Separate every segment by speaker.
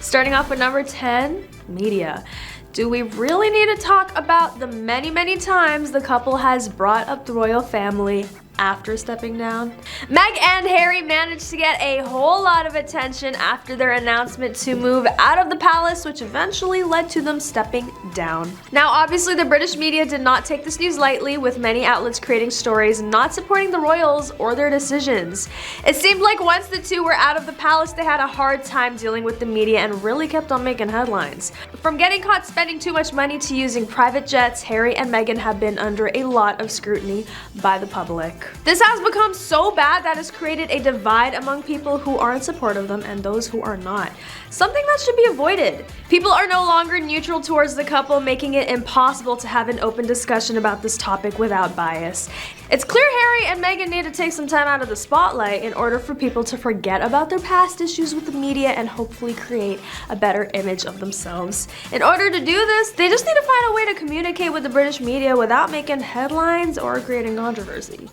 Speaker 1: Starting off with number 10, media. Do we really need to talk about the many times the couple has brought up the royal family after stepping down? Meg and Harry managed to get a whole lot of attention after their announcement to move out of the palace, which eventually led to them stepping down. Now, obviously, the British media did not take this news lightly, with many outlets creating stories not supporting the royals or their decisions. It seemed like once the two were out of the palace, they had a hard time dealing with the media and really kept on making headlines. From getting caught spending too much money to using private jets, Harry and Meghan have been under a lot of scrutiny by the public. This has become so bad that it's created a divide among people who are in support of them and those who are not. Something that should be avoided. People are no longer neutral towards the couple, making it impossible to have an open discussion about this topic without bias. It's clear Harry and Meghan need to take some time out of the spotlight in order for people to forget about their past issues with the media and hopefully create a better image of themselves. In order to do this, they just need to find a way to communicate with the British media without making headlines or creating controversy.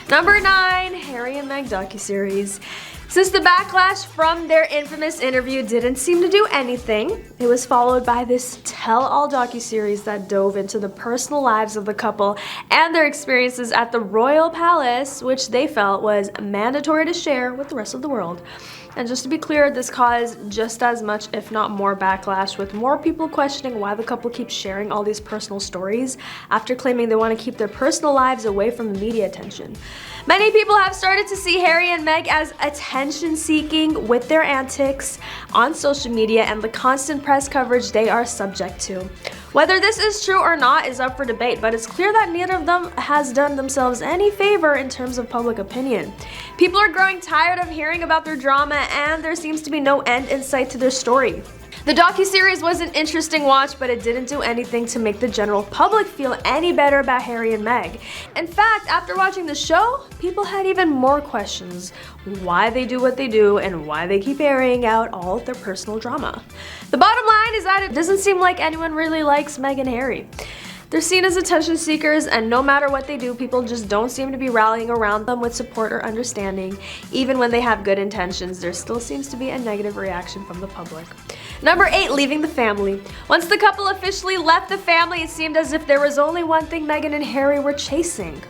Speaker 1: Number 9, Harry and Meg docuseries. Since the backlash from their infamous interview didn't seem to do anything, it was followed by this tell-all docuseries that dove into the personal lives of the couple and their experiences at the royal palace, which they felt was mandatory to share with the rest of the world. And just to be clear, this caused just as much, if not more, backlash, with more people questioning why the couple keeps sharing all these personal stories after claiming they want to keep their personal lives away from the media attention. Many people have started to see Harry and Meg as attention-seeking with their antics on social media and the constant press coverage they are subject to. Whether this is true or not is up for debate, but it's clear that neither of them has done themselves any favor in terms of public opinion. People are growing tired of hearing about their drama, and there seems to be no end in sight to their story. The docuseries was an interesting watch, but it didn't do anything to make the general public feel any better about Harry and Meg. In fact, after watching the show, people had even more questions: why they do what they do and why they keep airing out all of their personal drama. The bottom line is that it doesn't seem like anyone really likes Meg and Harry. They're seen as attention seekers, and no matter what they do, people just don't seem to be rallying around them with support or understanding. Even when they have good intentions, there still seems to be a negative reaction from the public. Number 8, leaving the family. Once the couple officially left the family, it seemed as if there was only one thing Meghan and Harry were chasing: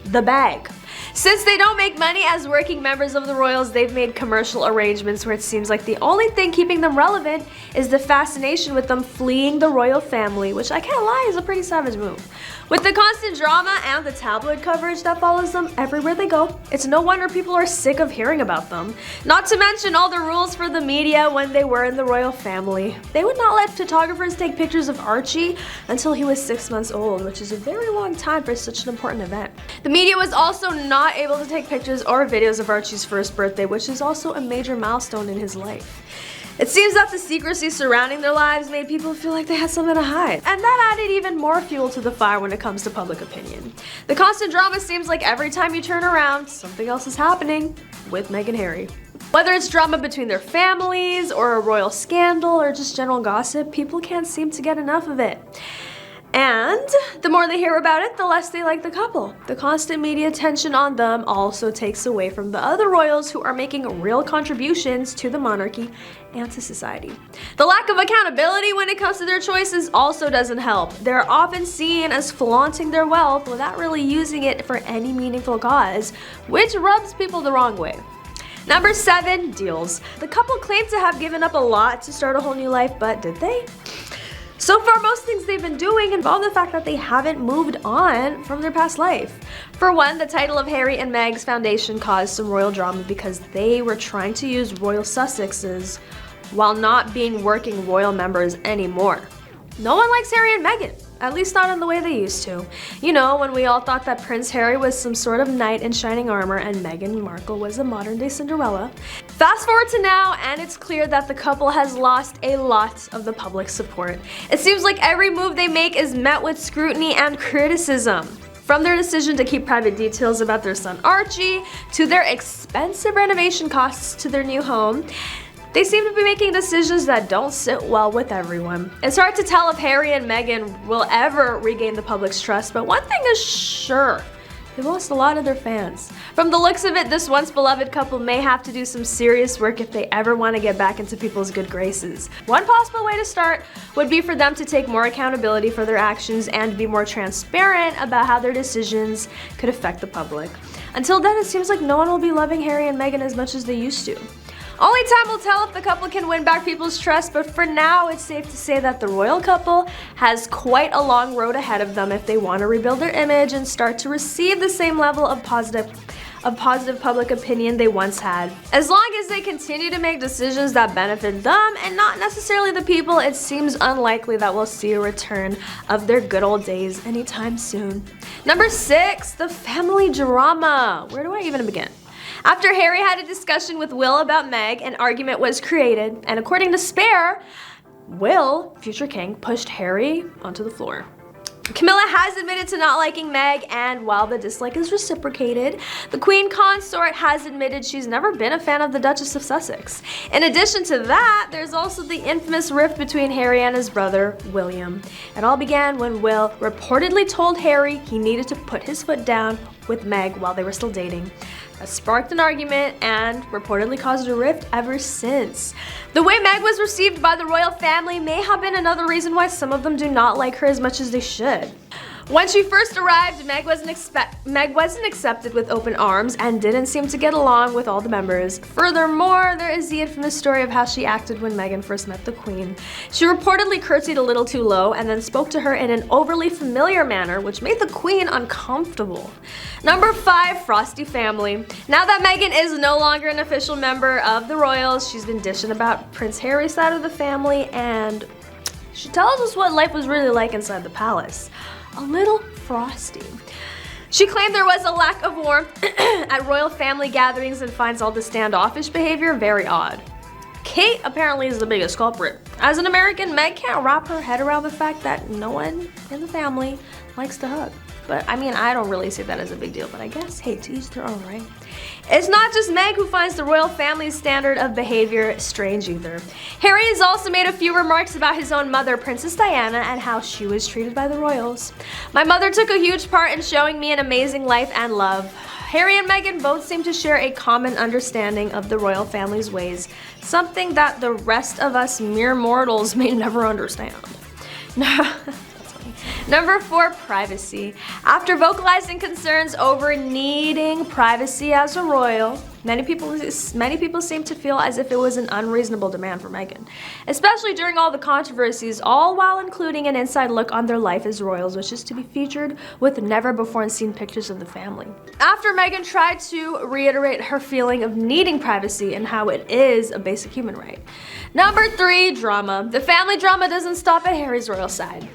Speaker 1: the bag. Since they don't make money as working members of the royals, they've made commercial arrangements where it seems like the only thing keeping them relevant is the fascination with them fleeing the royal family, which I can't lie is a pretty savage move. With the constant drama and the tabloid coverage that follows them everywhere they go, it's no wonder people are sick of hearing about them. Not to mention all the rules for the media when they were in the royal family. They would not let photographers take pictures of Archie until he was 6 months old, which is a very long time for such an important event. The media was also not able to take pictures or videos of Archie's first birthday, which is also a major milestone in his life. It seems that the secrecy surrounding their lives made people feel like they had something to hide, and that added even more fuel to the fire when it comes to public opinion. The constant drama seems like every time you turn around, something else is happening with Meg and Harry. Whether it's drama between their families, or a royal scandal, or just general gossip, people can't seem to get enough of it. And the more they hear about it, the less they like the couple. The constant media attention on them also takes away from the other royals who are making real contributions to the monarchy and to society. The lack of accountability when it comes to their choices also doesn't help. They're often seen as flaunting their wealth without really using it for any meaningful cause, which rubs people the wrong way. Number 7, deals. The couple claimed to have given up a lot to start a whole new life, but did they? So far, most things they've been doing involve the fact that they haven't moved on from their past life. For one, the title of Harry and Meg's foundation caused some royal drama because they were trying to use royal Sussexes while not being working royal members anymore. No one likes Harry and Meghan, at least not in the way they used to. You know, when we all thought that Prince Harry was some sort of knight in shining armor and Meghan Markle was a modern-day Cinderella. Fast forward to now, and it's clear that the couple has lost a lot of the public support. It seems like every move they make is met with scrutiny and criticism. From their decision to keep private details about their son Archie, to their expensive renovation costs to their new home, they seem to be making decisions that don't sit well with everyone. It's hard to tell if Harry and Meghan will ever regain the public's trust, but one thing is sure: they lost a lot of their fans. From the looks of it, this once beloved couple may have to do some serious work if they ever want to get back into people's good graces. One possible way to start would be for them to take more accountability for their actions and be more transparent about how their decisions could affect the public. Until then, it seems like no one will be loving Harry and Meghan as much as they used to. Only time will tell if the couple can win back people's trust, but for now, it's safe to say that the royal couple has quite a long road ahead of them if they want to rebuild their image and start to receive the same level of positive public opinion they once had. As long as they continue to make decisions that benefit them and not necessarily the people, it seems unlikely that we'll see a return of their good old days anytime soon. Number 6, the family drama. Where do I even begin? After Harry had a discussion with Will about Meg, an argument was created, and according to Spare, Will, future king, pushed Harry onto the floor. Camilla has admitted to not liking Meg, and while the dislike is reciprocated, the Queen Consort has admitted she's never been a fan of the Duchess of Sussex. In addition to that, there's also the infamous rift between Harry and his brother, William. It all began when Will reportedly told Harry he needed to put his foot down with Meg while they were still dating. That sparked an argument and reportedly caused a rift ever since. The way Meg was received by the royal family may have been another reason why some of them do not like her as much as they should. When she first arrived, Meg wasn't accepted with open arms and didn't seem to get along with all the members. Furthermore, there is the infamous story of how she acted when Meghan first met the Queen. She reportedly curtsied a little too low and then spoke to her in an overly familiar manner, which made the Queen uncomfortable. Number 5, Frosty family. Now that Meghan is no longer an official member of the royals, she's been dishing about Prince Harry's side of the family, and she tells us what life was really like inside the palace. A little frosty. She claimed there was a lack of warmth at royal family gatherings and finds all the standoffish behavior very odd. Kate apparently is the biggest culprit. As an American, Meg can't wrap her head around the fact that no one in the family likes to hug. But I mean, I don't really see that as a big deal, but I guess, hey, to each their own, right? It's not just Meg who finds the royal family's standard of behavior strange either. Harry has also made a few remarks about his own mother, Princess Diana, and how she was treated by the royals. My mother took a huge part in showing me an amazing life and love. Harry and Meghan both seem to share a common understanding of the royal family's ways, something that the rest of us mere mortals may never understand. Number 4, privacy. After vocalizing concerns over needing privacy as a royal, many people seem to feel as if it was an unreasonable demand for Meghan, especially during all the controversies, all while including an inside look on their life as royals, which is to be featured with never-before-seen pictures of the family. After Meghan tried to reiterate her feeling of needing privacy and how it is a basic human right. Number 3, drama. The family drama doesn't stop at Harry's royal side.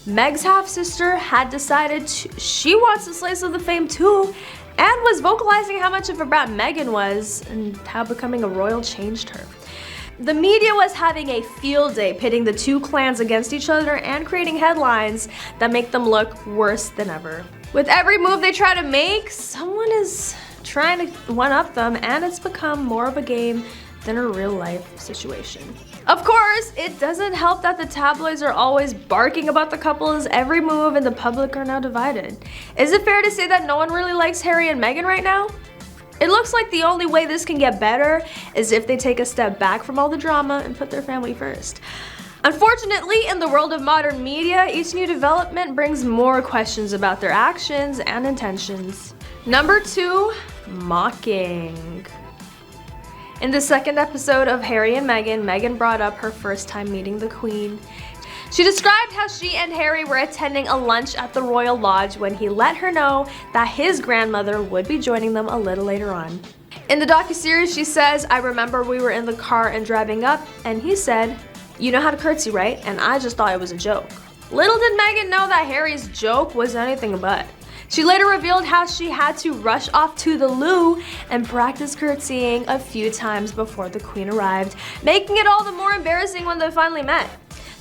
Speaker 1: Meg's half-sister had decided she wants a slice of the fame too, and was vocalizing how much of a brat Meghan was and how becoming a royal changed her. The media was having a field day pitting the two clans against each other and creating headlines that make them look worse than ever. With every move they try to make, someone is trying to one-up them, and it's become more of a game than a real-life situation. Of course, it doesn't help that the tabloids are always barking about the couple's every move and the public are now divided. Is it fair to say that no one really likes Harry and Meghan right now? It looks like the only way this can get better is if they take a step back from all the drama and put their family first. Unfortunately, in the world of modern media, each new development brings more questions about their actions and intentions. Number 2, mocking. In the second episode of Harry and Meghan, Meghan brought up her first time meeting the Queen. She described how she and Harry were attending a lunch at the Royal Lodge when he let her know that his grandmother would be joining them a little later on. In the docuseries, she says, "I remember we were in the car and driving up, and he said, 'You know how to curtsy, right?' And I just thought it was a joke." Little did Meghan know that Harry's joke was anything but. She later revealed how she had to rush off to the loo and practice curtsying a few times before the Queen arrived, making it all the more embarrassing when they finally met.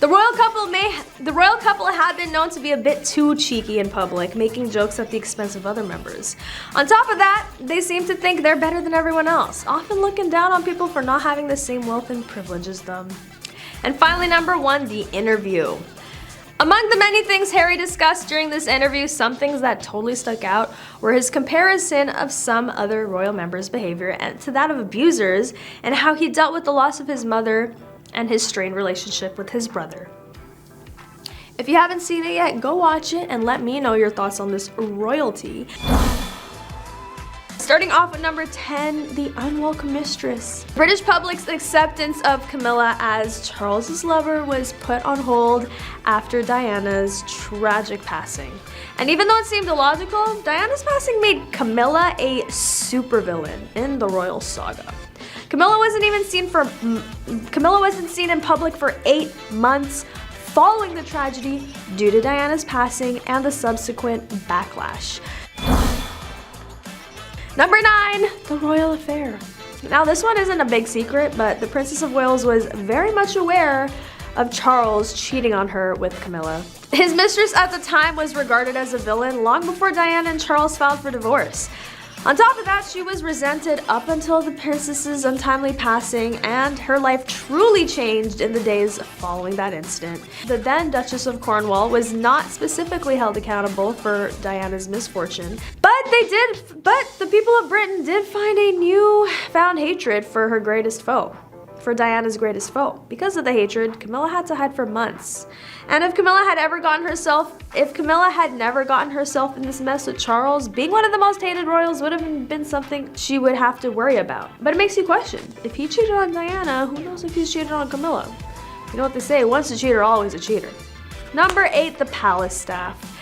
Speaker 1: The royal couple had been known to be a bit too cheeky in public, making jokes at the expense of other members. On top of that, they seem to think they're better than everyone else, often looking down on people for not having the same wealth and privilege as them. And finally, number 1, the interview. Among the many things Harry discussed during this interview, some things that totally stuck out were his comparison of some other royal members' behavior and to that of abusers, and how he dealt with the loss of his mother and his strained relationship with his brother. If you haven't seen it yet, go watch it and let me know your thoughts on this royalty. Starting off with number 10, the unwelcome mistress. British public's acceptance of Camilla as Charles's lover was put on hold after Diana's tragic passing. And even though it seemed illogical, Diana's passing made Camilla a supervillain in the royal saga. Camilla wasn't seen in public for 8 months following the tragedy due to Diana's passing and the subsequent backlash. Number 9, the royal affair. Now this one isn't a big secret, but the Princess of Wales was very much aware of Charles cheating on her with Camilla. His mistress at the time was regarded as a villain long before Diana and Charles filed for divorce. On top of that, she was resented up until the princess's untimely passing, and her life truly changed in the days following that incident. The then Duchess of Cornwall was not specifically held accountable for Diana's misfortune, but the people of Britain did find a newfound hatred for her greatest foe. For Diana's greatest foe. Because of the hatred, Camilla had to hide for months. And if Camilla had never gotten herself in this mess with Charles, being one of the most hated royals would have been something she would have to worry about. But it makes you question, if he cheated on Diana, who knows if he's cheated on Camilla? You know what they say, once a cheater, always a cheater. Number 8, the palace staff.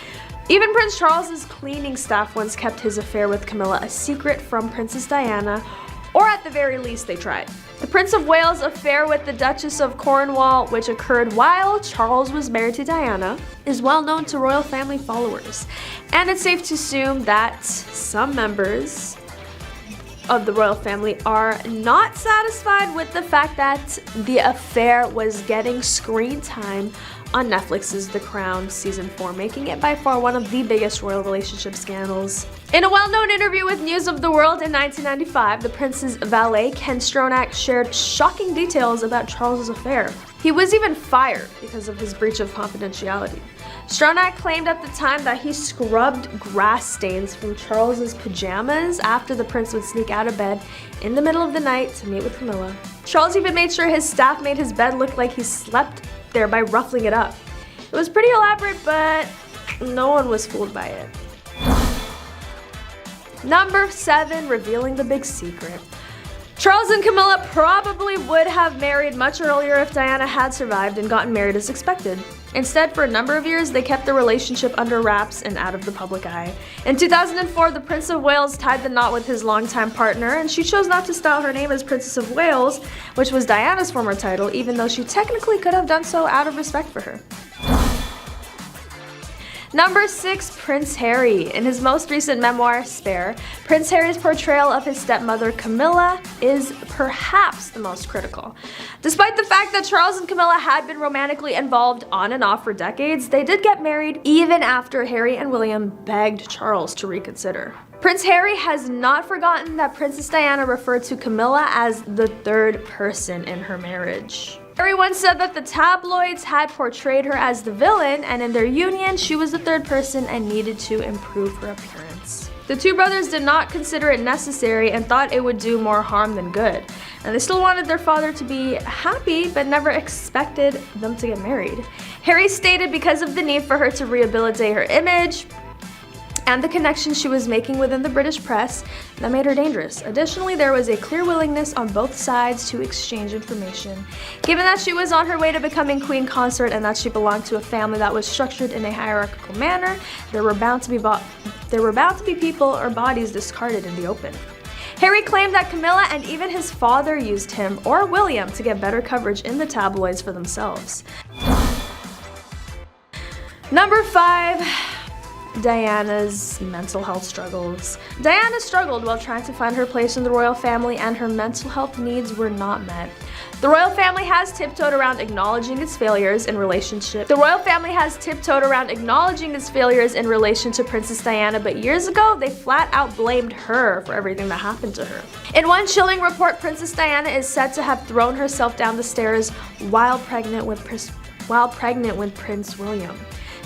Speaker 1: Even Prince Charles's cleaning staff once kept his affair with Camilla a secret from Princess Diana, or at the very least they tried. The Prince of Wales' affair with the Duchess of Cornwall, which occurred while Charles was married to Diana, is well known to royal family followers. And it's safe to assume that some members of the royal family are not satisfied with the fact that the affair was getting screen time on Netflix's The Crown Season 4, making it by far one of the biggest royal relationship scandals. In a well-known interview with News of the World in 1995, the prince's valet, Ken Stronach, shared shocking details about Charles's affair. He was even fired because of his breach of confidentiality. Stronach claimed at the time that he scrubbed grass stains from Charles's pajamas after the prince would sneak out of bed in the middle of the night to meet with Camilla. Charles even made sure his staff made his bed look like he slept there by ruffling it up. It was pretty elaborate, but no one was fooled by it. Number 7, revealing the big secret. Charles and Camilla probably would have married much earlier if Diana had survived and gotten married as expected. Instead, for a number of years, they kept their relationship under wraps and out of the public eye. In 2004, the Prince of Wales tied the knot with his longtime partner, and she chose not to style her name as Princess of Wales, which was Diana's former title, even though she technically could have done so out of respect for her. Number 6, Prince Harry. In his most recent memoir, Spare, Prince Harry's portrayal of his stepmother Camilla is perhaps the most critical. Despite the fact that Charles and Camilla had been romantically involved on and off for decades, they did get married even after Harry and William begged Charles to reconsider. Prince Harry has not forgotten that Princess Diana referred to Camilla as the third person in her marriage. Harry once said that the tabloids had portrayed her as the villain, and in their union, she was the third person and needed to improve her appearance. The two brothers did not consider it necessary and thought it would do more harm than good. And they still wanted their father to be happy, but never expected them to get married. Harry stated because of the need for her to rehabilitate her image, and the connection she was making within the British press that made her dangerous. Additionally, there was a clear willingness on both sides to exchange information. Given that she was on her way to becoming queen consort and that she belonged to a family that was structured in a hierarchical manner, there were bound to be people or bodies discarded in the open. Harry claimed that Camilla and even his father used him or William to get better coverage in the tabloids for themselves. Number 5. Diana's mental health struggles. Diana struggled while trying to find her place in the royal family, and her mental health needs were not met. The royal family has tiptoed around acknowledging its failures in relationship. to Princess Diana, but years ago, they flat out blamed her for everything that happened to her. In one chilling report, Princess Diana is said to have thrown herself down the stairs while pregnant with while pregnant with Prince William.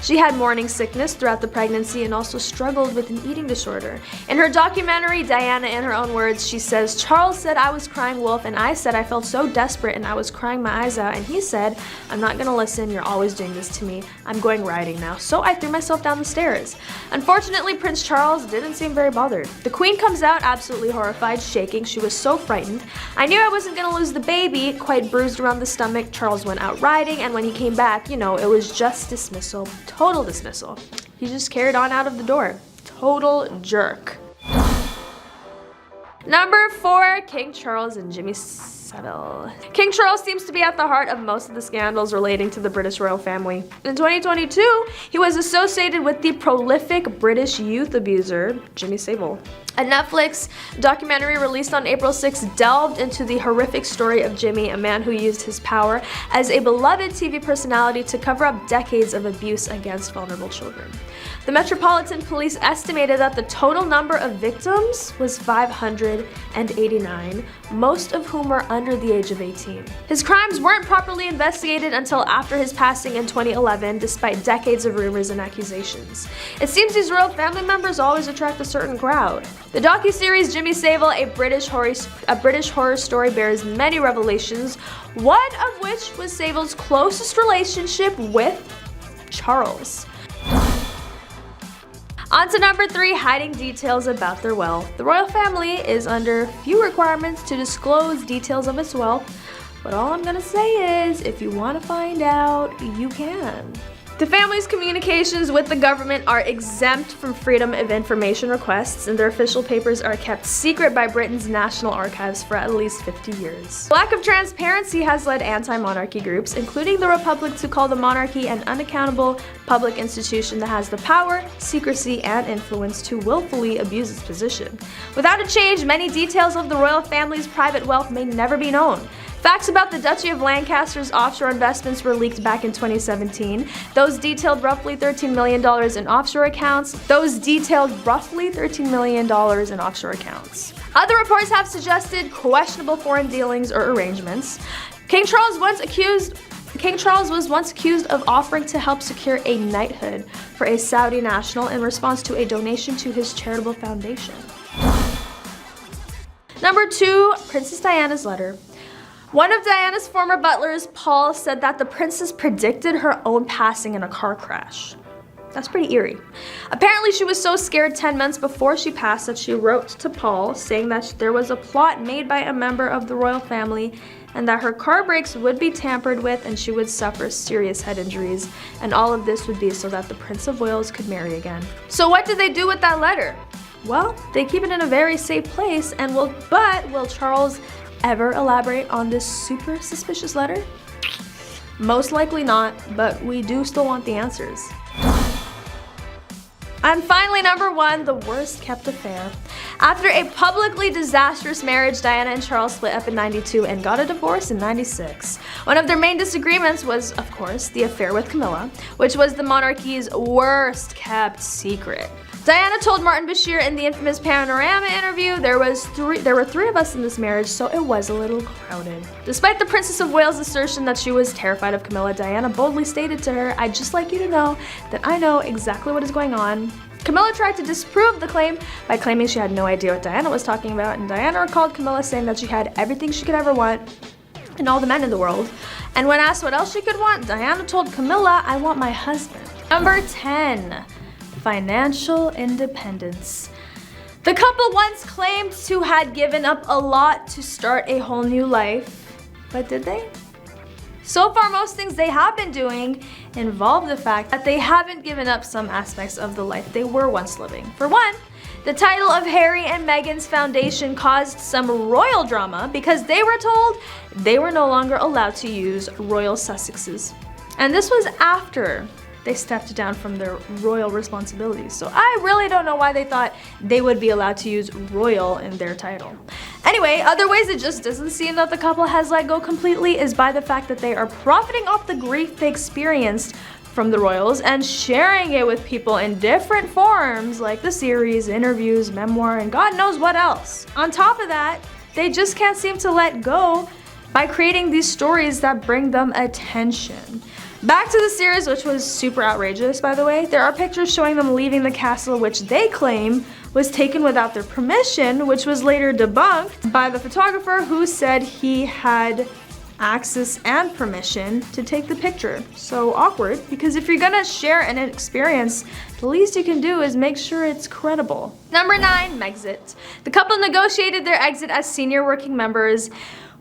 Speaker 1: She had morning sickness throughout the pregnancy and also struggled with an eating disorder. In her documentary, Diana, in her own words, she says, "Charles said I was crying wolf and I said I felt so desperate and I was crying my eyes out, and he said, 'I'm not gonna listen, you're always doing this to me. I'm going riding now.' So I threw myself down the stairs." Unfortunately, Prince Charles didn't seem very bothered. The Queen comes out absolutely horrified, shaking. She was so frightened. "I knew I wasn't gonna lose the baby," quite bruised around the stomach. Charles went out riding, and when he came back, it was just dismissal. Total dismissal. He just carried on out of the door. Total jerk. Number 4, King Charles and Jimmy Savile. King Charles seems to be at the heart of most of the scandals relating to the British royal family. In 2022, he was associated with the prolific British youth abuser, Jimmy Savile. A Netflix documentary released on April 6 delved into the horrific story of Jimmy, a man who used his power as a beloved TV personality to cover up decades of abuse against vulnerable children. The Metropolitan Police estimated that the total number of victims was 589, most of whom were under the age of 18. His crimes weren't properly investigated until after his passing in 2011, despite decades of rumors and accusations. It seems these royal family members always attract a certain crowd. The docuseries Jimmy Savile, a British horror story, bears many revelations, one of which was Savile's closest relationship with Charles. On to number 3, hiding details about their wealth. The royal family is under few requirements to disclose details of its wealth, but all I'm gonna say is, if you want to find out, you can. The family's communications with the government are exempt from Freedom of Information requests, and their official papers are kept secret by Britain's National Archives for at least 50 years. Lack of transparency has led anti-monarchy groups, including the Republic, to call the monarchy an unaccountable public institution that has the power, secrecy, and influence to willfully abuse its position. Without a change, many details of the royal family's private wealth may never be known. Facts about the Duchy of Lancaster's offshore investments were leaked back in 2017. Those detailed roughly $13 million in offshore accounts. Other reports have suggested questionable foreign dealings or arrangements. King Charles was once accused of offering to help secure a knighthood for a Saudi national in response to a donation to his charitable foundation. Number 2, Princess Diana's letter. One of Diana's former butlers, Paul, said that the princess predicted her own passing in a car crash. That's pretty eerie. Apparently, she was so scared 10 months before she passed that she wrote to Paul saying that there was a plot made by a member of the royal family and that her car brakes would be tampered with and she would suffer serious head injuries, and all of this would be so that the Prince of Wales could marry again. So what did they do with that letter? Well, they keep it in a very safe place, and will Charles ever elaborate on this super suspicious letter? Most likely not, but we do still want the answers. And finally, number 1, the worst kept affair. After a publicly disastrous marriage, Diana and Charles split up in '92 and got a divorce in '96. One of their main disagreements was, of course, the affair with Camilla, which was the monarchy's worst kept secret. Diana told Martin Bashir in the infamous Panorama interview, there were three of us in this marriage, so it was a little crowded. Despite the Princess of Wales' assertion that she was terrified of Camilla, Diana boldly stated to her, "I'd just like you to know that I know exactly what is going on." Camilla tried to disprove the claim by claiming she had no idea what Diana was talking about, and Diana recalled Camilla saying that she had everything she could ever want and all the men in the world. And when asked what else she could want, Diana told Camilla, "I want my husband." Number 10. Financial independence. The couple once claimed to had given up a lot to start a whole new life, but did they? So far, most things they have been doing involve the fact that they haven't given up some aspects of the life they were once living. For one, the title of Harry and Meghan's foundation caused some royal drama because they were told they were no longer allowed to use royal Sussexes. And this was after they stepped down from their royal responsibilities. So I really don't know why they thought they would be allowed to use royal in their title. Anyway, other ways it just doesn't seem that the couple has let go completely is by the fact that they are profiting off the grief they experienced from the royals and sharing it with people in different forms like the series, interviews, memoir, and God knows what else. On top of that, they just can't seem to let go by creating these stories that bring them attention. Back to the series, which was super outrageous, by the way. There are pictures showing them leaving the castle, which they claim was taken without their permission, which was later debunked by the photographer, who said he had access and permission to take the picture. So awkward, because if you're gonna share an experience, the least you can do is make sure it's credible. Number 9, Megxit. The couple negotiated their exit as senior working members,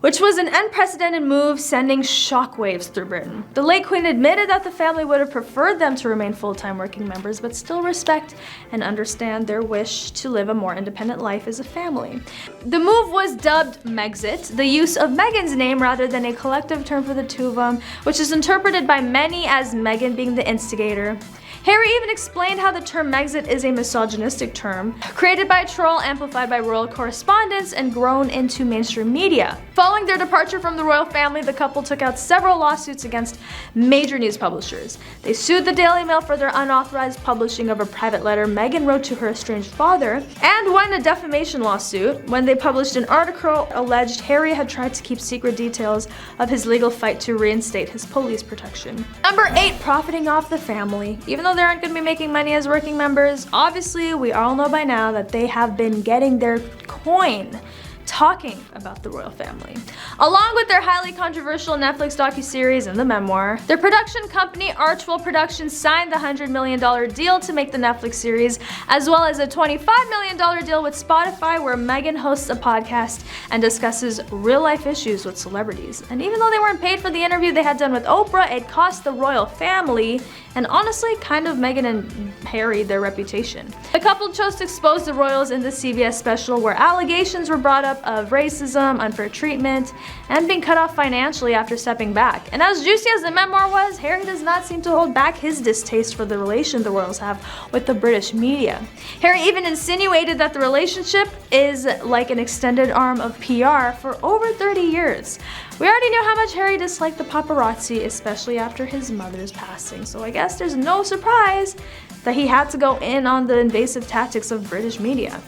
Speaker 1: which was an unprecedented move, sending shockwaves through Britain. The late Queen admitted that the family would have preferred them to remain full-time working members, but still respect and understand their wish to live a more independent life as a family. The move was dubbed Megxit, the use of Meghan's name rather than a collective term for the two of them, which is interpreted by many as Meghan being the instigator. Harry even explained how the term Megxit is a misogynistic term, created by a troll, amplified by royal correspondence, and grown into mainstream media. Following their departure from the royal family, the couple took out several lawsuits against major news publishers. They sued the Daily Mail for their unauthorized publishing of a private letter Meghan wrote to her estranged father, and won a defamation lawsuit when they published an article alleged Harry had tried to keep secret details of his legal fight to reinstate his police protection. Number 8, profiting off the family. Even though they aren't going to be making money as working members, obviously we all know by now that they have been getting their coin talking about the royal family. Along with their highly controversial Netflix docuseries and the memoir, their production company Archwell Productions signed the $100 million deal to make the Netflix series, as well as a $25 million deal with Spotify, where Meghan hosts a podcast and discusses real-life issues with celebrities. And even though they weren't paid for the interview they had done with Oprah, it cost the royal family, and honestly, kind of Meghan and Harry, their reputation. The couple chose to expose the royals in the CBS special, where allegations were brought up of racism, unfair treatment, and being cut off financially after stepping back. And as juicy as the memoir was, Harry does not seem to hold back his distaste for the relation the royals have with the British media. Harry even insinuated that the relationship is like an extended arm of PR for over 30 years. We already knew how much Harry disliked the paparazzi, especially after his mother's passing, so I guess there's no surprise that he had to go in on the invasive tactics of British media.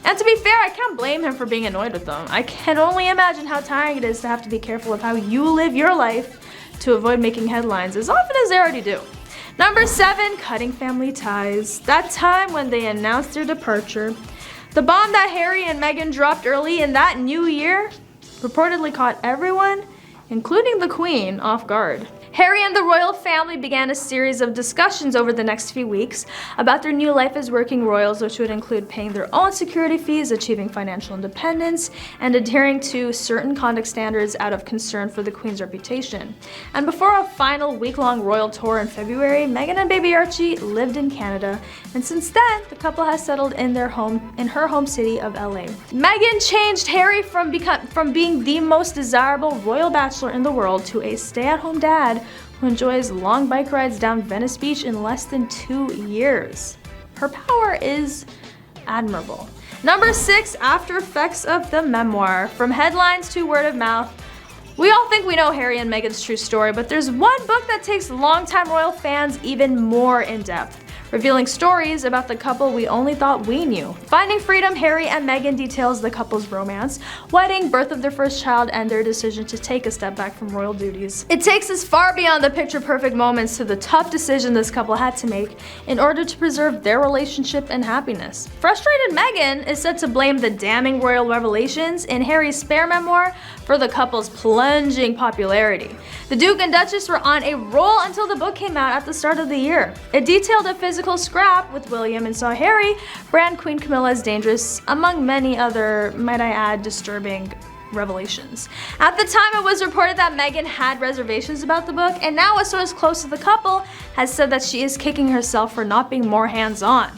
Speaker 1: And to be fair, I can't blame him for being annoyed with them. I can only imagine how tiring it is to have to be careful of how you live your life to avoid making headlines as often as they already do. Number 7, cutting family ties. That time when they announced their departure, the bomb that Harry and Meghan dropped early in that new year reportedly caught everyone, including the Queen, off guard. Harry and the royal family began a series of discussions over the next few weeks about their new life as working royals, which would include paying their own security fees, achieving financial independence, and adhering to certain conduct standards out of concern for the Queen's reputation. And before a final week-long royal tour in February, Meghan and baby Archie lived in Canada, and since then, the couple has settled in her home city of LA. Meghan changed Harry from being the most desirable royal bachelor in the world to a stay-at-home dad who enjoys long bike rides down Venice Beach in less than 2 years. Her power is admirable. Number 6, after effects of the memoir. From headlines to word of mouth, we all think we know Harry and Meghan's true story, but there's one book that takes longtime royal fans even more in depth, revealing stories about the couple we only thought we knew. Finding Freedom, Harry and Meghan details the couple's romance, wedding, birth of their first child, and their decision to take a step back from royal duties. It takes us far beyond the picture-perfect moments to the tough decision this couple had to make in order to preserve their relationship and happiness. Frustrated Meghan is said to blame the damning royal revelations in Harry's spare memoir for the couple's plunging popularity. The Duke and Duchess were on a roll until the book came out at the start of the year. It detailed a physical scrap with William and saw Harry brand Queen Camilla as dangerous, among many other, might I add, disturbing revelations. At the time, it was reported that Meghan had reservations about the book, and now a source close to the couple has said that she is kicking herself for not being more hands-on.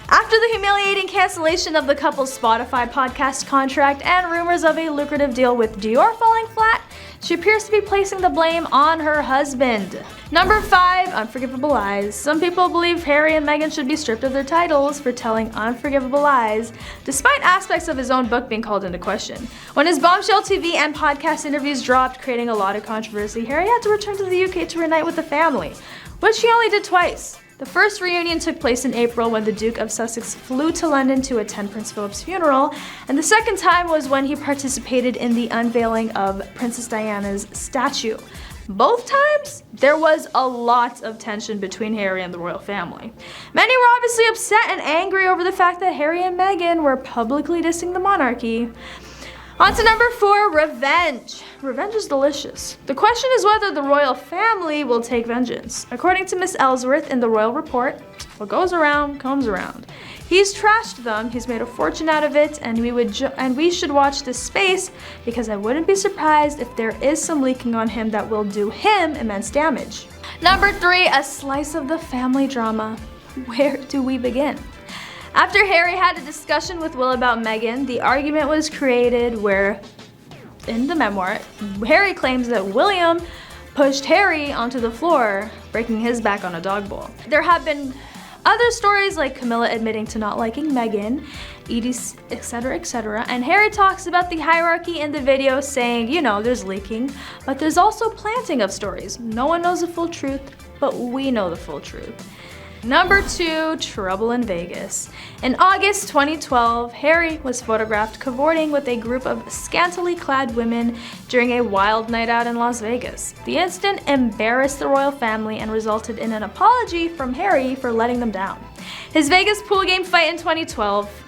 Speaker 1: After the humiliating cancellation of the couple's Spotify podcast contract and rumors of a lucrative deal with Dior falling flat, she appears to be placing the blame on her husband. Number 5, unforgivable lies. Some people believe Harry and Meghan should be stripped of their titles for telling unforgivable lies, despite aspects of his own book being called into question. When his bombshell TV and podcast interviews dropped, creating a lot of controversy, Harry had to return to the UK to reunite with the family, which he only did twice. The first reunion took place in April when the Duke of Sussex flew to London to attend Prince Philip's funeral, and the second time was when he participated in the unveiling of Princess Diana's statue.
Speaker 2: Both times, there was a lot of tension between Harry and the royal family. Many were obviously upset and angry over the fact that Harry and Meghan were publicly dissing the monarchy. On to number 4, revenge. Revenge is delicious. The question is whether the royal family will take vengeance. According to Miss Ellsworth in the royal report, what goes around comes around. He's trashed them, he's made a fortune out of it, and we should watch this space because I wouldn't be surprised if there is some leaking on him that will do him immense damage. Number 3, a slice of the family drama. Where do we begin? After Harry had a discussion with Will about Meghan, the argument was created where, in the memoir, Harry claims that William pushed Harry onto the floor, breaking his back on a dog bowl. There have been other stories like Camilla admitting to not liking Meghan, etc., and Harry talks about the hierarchy in the video saying, you know, there's leaking, but there's also planting of stories. No one knows the full truth, but we know the full truth. Number 2, trouble in Vegas. In August 2012, Harry was photographed cavorting with a group of scantily clad women during a wild night out in Las Vegas. The incident embarrassed the royal family and resulted in an apology from Harry for letting them down. His Vegas pool game fight in 2012.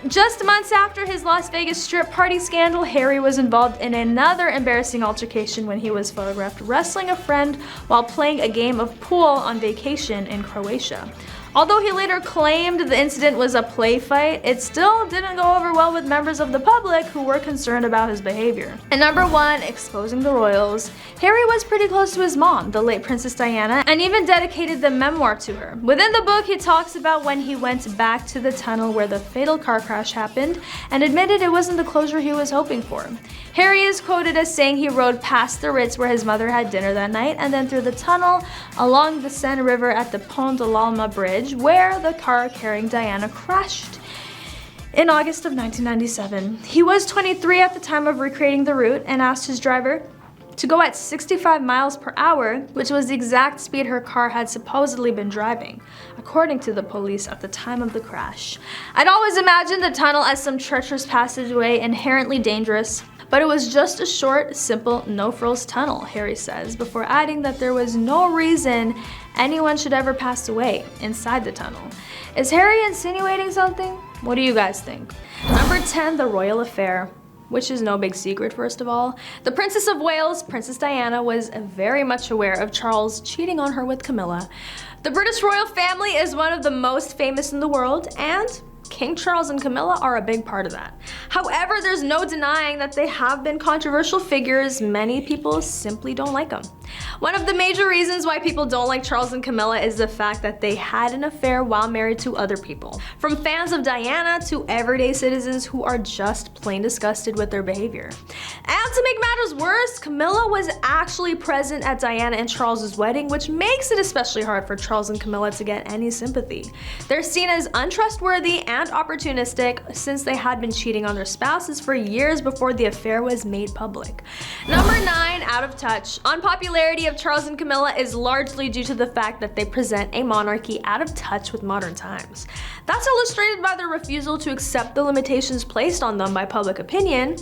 Speaker 2: Just months after his Las Vegas strip party scandal, Harry was involved in another embarrassing altercation when he was photographed wrestling a friend while playing a game of pool on vacation in Croatia. Although he later claimed the incident was a play fight, it still didn't go over well with members of the public who were concerned about his behavior. And number 1, exposing the royals. Harry was pretty close to his mom, the late Princess Diana, and even dedicated the memoir to her. Within the book, he talks about when he went back to the tunnel where the fatal car crash happened and admitted it wasn't the closure he was hoping for. Harry is quoted as saying he rode past the Ritz where his mother had dinner that night and then through the tunnel along the Seine River at the Pont de l'Alma Bridge, where the car carrying Diana crashed in August of 1997. He was 23 at the time of recreating the route and asked his driver to go at 65 miles per hour, which was the exact speed her car had supposedly been driving, according to the police at the time of the crash. I'd always imagined the tunnel as some treacherous passageway, inherently dangerous, but it was just a short, simple, no-frills tunnel, Harry says, before adding that there was no reason anyone should ever pass away inside the tunnel. Is Harry insinuating something? What do you guys think? Number 10, the royal affair. Which is no big secret, first of all. The Princess of Wales, Princess Diana, was very much aware of Charles cheating on her with Camilla. The British royal family is one of the most famous in the world, and King Charles and Camilla are a big part of that. However, there's no denying that they have been controversial figures. Many people simply don't like them. One of the major reasons why people don't like Charles and Camilla is the fact that they had an affair while married to other people. From fans of Diana to everyday citizens who are just plain disgusted with their behavior. And to make matters worse, Camilla was actually present at Diana and Charles's wedding, which makes it especially hard for Charles and Camilla to get any sympathy. They're seen as untrustworthy and opportunistic since they had been cheating on their spouses for years before the affair was made public. Number 9, out of touch. Unpopularity of Charles and Camilla is largely due to the fact that they present a monarchy out of touch with modern times. That's illustrated by their refusal to accept the limitations placed on them by public opinion,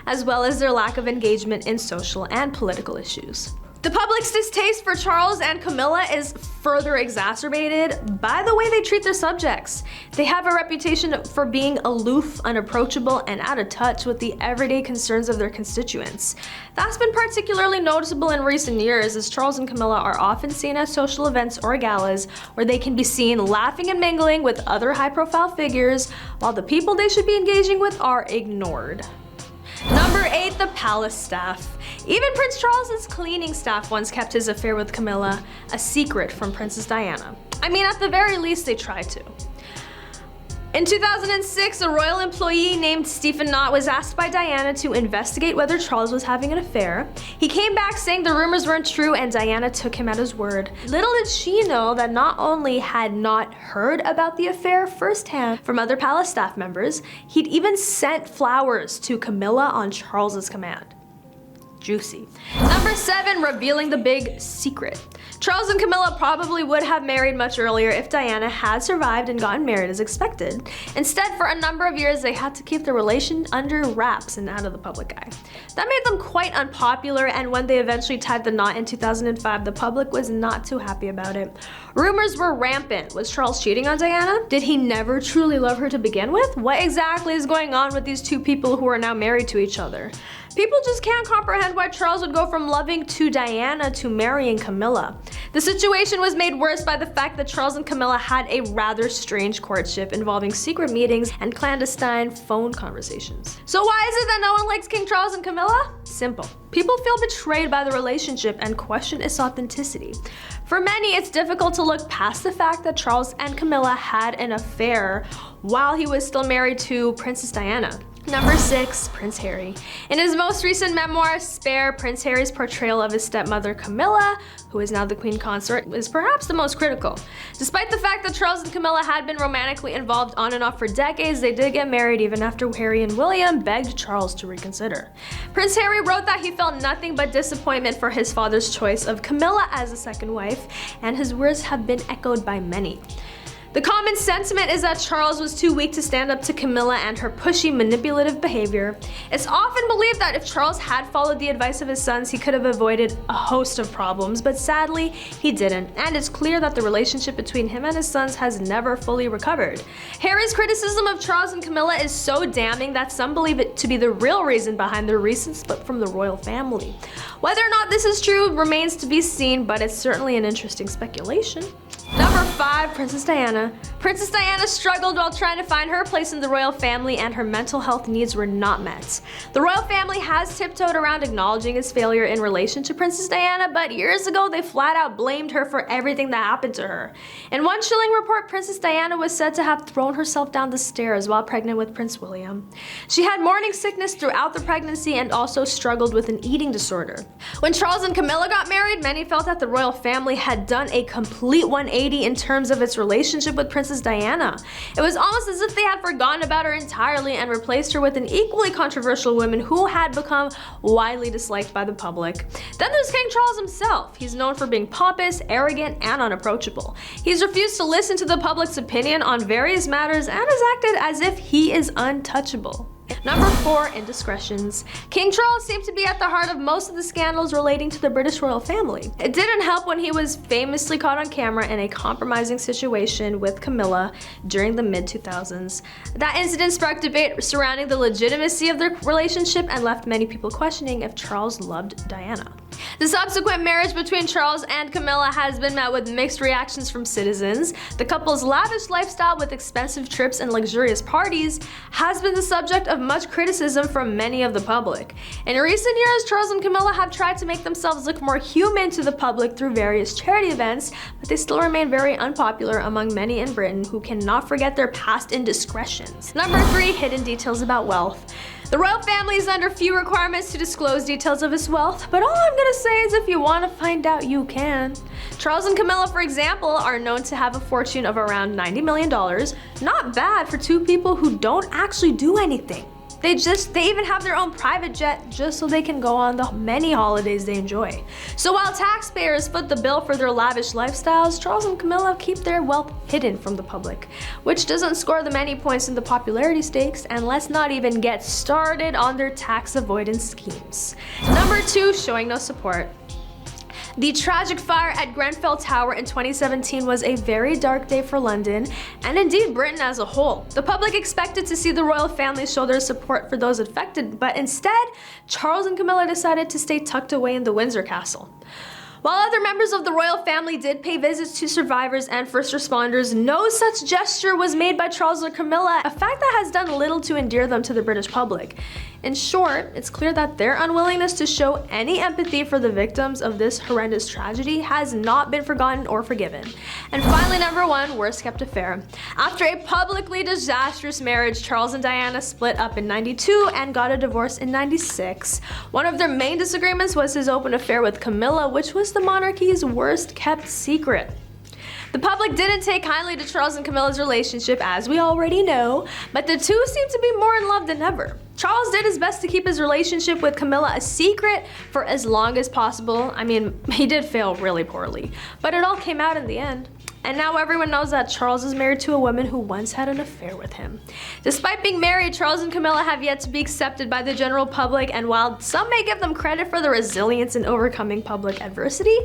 Speaker 2: as well as their lack of engagement in social and political issues. The public's distaste for Charles and Camilla is further exacerbated by the way they treat their subjects. They have a reputation for being aloof, unapproachable, and out of touch with the everyday concerns of their constituents. That's been particularly noticeable in recent years, as Charles and Camilla are often seen at social events or galas where they can be seen laughing and mingling with other high-profile figures, while the people they should be engaging with are ignored. Number 8, the palace staff. Even Prince Charles's cleaning staff once kept his affair with Camilla a secret from Princess Diana. I mean, at the very least, they tried to. In 2006, a royal employee named Stephen Knott was asked by Diana to investigate whether Charles was having an affair. He came back saying the rumors weren't true, and Diana took him at his word. Little did she know that not only had Knott heard about the affair firsthand from other palace staff members, he'd even sent flowers to Camilla on Charles's command. Juicy. Number 7, revealing the big secret.
Speaker 1: Charles and Camilla probably would have married much earlier if Diana had survived and gotten married as expected. Instead, for a number of years, they had to keep their relation under wraps and out of the public eye. That made them quite unpopular, and when they eventually tied the knot in 2005, the public was not too happy about it. Rumors were rampant. Was Charles cheating on Diana? Did he never truly love her to begin with? What exactly is going on with these two people who are now married to each other? People just can't comprehend why Charles would go from loving to Diana to marrying Camilla. The situation was made worse by the fact that Charles and Camilla had a rather strange courtship involving secret meetings and clandestine phone conversations. So why is it that no one likes King Charles and Camilla? Simple. People feel betrayed by the relationship and question its authenticity. For many, it's difficult to look past the fact that Charles and Camilla had an affair while he was still married to Princess Diana. Number 6, Prince Harry. In his most recent memoir, Spare, Prince Harry's portrayal of his stepmother Camilla, who is now the Queen Consort, is perhaps the most critical. Despite the fact that Charles and Camilla had been romantically involved on and off for decades, they did get married even after Harry and William begged Charles to reconsider. Prince Harry wrote that he felt nothing but disappointment for his father's choice of Camilla as a second wife, and his words have been echoed by many. The common sentiment is that Charles was too weak to stand up to Camilla and her pushy, manipulative behavior. It's often believed that if Charles had followed the advice of his sons, he could have avoided a host of problems, but sadly, he didn't, and it's clear that the relationship between him and his sons has never fully recovered. Harry's criticism of Charles and Camilla is so damning that some believe it to be the real reason behind their recent split from the royal family. Whether or not this is true remains to be seen, but it's certainly an interesting speculation. Number 5, Princess Diana. Princess Diana struggled while trying to find her place in the royal family, and her mental health needs were not met. The royal family has tiptoed around acknowledging its failure in relation to Princess Diana, but years ago they flat out blamed her for everything that happened to her. In one chilling report, Princess Diana was said to have thrown herself down the stairs while pregnant with Prince William. She had morning sickness throughout the pregnancy and also struggled with an eating disorder. When Charles and Camilla got married, many felt that the royal family had done a complete 180 in terms of its relationship with Princess Diana. It was almost as if they had forgotten about her entirely and replaced her with an equally controversial woman who had become widely disliked by the public. Then there's King Charles himself. He's known for being pompous, arrogant, and unapproachable. He's refused to listen to the public's opinion on various matters and has acted as if he is untouchable. Number 4, indiscretions. King Charles seemed to be at the heart of most of the scandals relating to the British royal family. It didn't help when he was famously caught on camera in a compromising situation with Camilla during the mid-2000s. That incident sparked debate surrounding the legitimacy of their relationship and left many people questioning if Charles loved Diana. The subsequent marriage between Charles and Camilla has been met with mixed reactions from citizens. The couple's lavish lifestyle with expensive trips and luxurious parties has been the subject of much criticism from many of the public. In recent years, Charles and Camilla have tried to make themselves look more human to the public through various charity events, but they still remain very unpopular among many in Britain who cannot forget their past indiscretions. Number 3, hidden details about wealth. The royal family is under few requirements to disclose details of its wealth, but all I'm gonna say is if you want to find out, you can. Charles and Camilla, for example, are known to have a fortune of around $90 million. Not bad for two people who don't actually do anything. They even have their own private jet just so they can go on the many holidays they enjoy. So while taxpayers foot the bill for their lavish lifestyles, Charles and Camilla keep their wealth hidden from the public, which doesn't score them any points in the popularity stakes, and let's not even get started on their tax avoidance schemes. Number 2, showing no support. The tragic fire at Grenfell Tower in 2017 was a very dark day for London, and indeed Britain as a whole. The public expected to see the royal family show their support for those affected, but instead, Charles and Camilla decided to stay tucked away in the Windsor Castle. While other members of the royal family did pay visits to survivors and first responders, no such gesture was made by Charles or Camilla, a fact that has done little to endear them to the British public. In short, it's clear that their unwillingness to show any empathy for the victims of this horrendous tragedy has not been forgotten or forgiven. And finally, number 1, worst kept affair. After a publicly disastrous marriage, Charles and Diana split up in '92 and got a divorce in '96. One of their main disagreements was his open affair with Camilla, which was the monarchy's worst kept secret. The public didn't take kindly to Charles and Camilla's relationship, as we already know, but the two seem to be more in love than ever. Charles did his best to keep his relationship with Camilla a secret for as long as possible. I mean, he did fail really poorly, but it all came out in the end. And now everyone knows that Charles is married to a woman who once had an affair with him. Despite being married, Charles and Camilla have yet to be accepted by the general public, and while some may give them credit for their resilience in overcoming public adversity,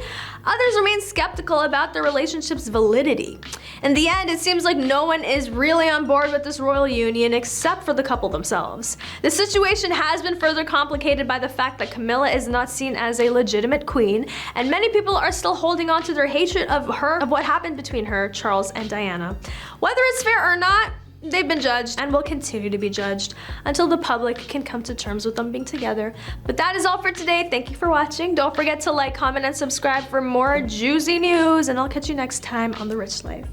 Speaker 1: others remain skeptical about their relationship's validity. In the end, it seems like no one is really on board with this royal union except for the couple themselves. The situation has been further complicated by the fact that Camilla is not seen as a legitimate queen, and many people are still holding on to their hatred of her, of what happened between her, Charles, and Diana. Whether it's fair or not, they've been judged and will continue to be judged until the public can come to terms with them being together. But that is all for today. Thank you for watching. Don't forget to like, comment, and subscribe for more juicy news, and I'll catch you next time on The Rich Life.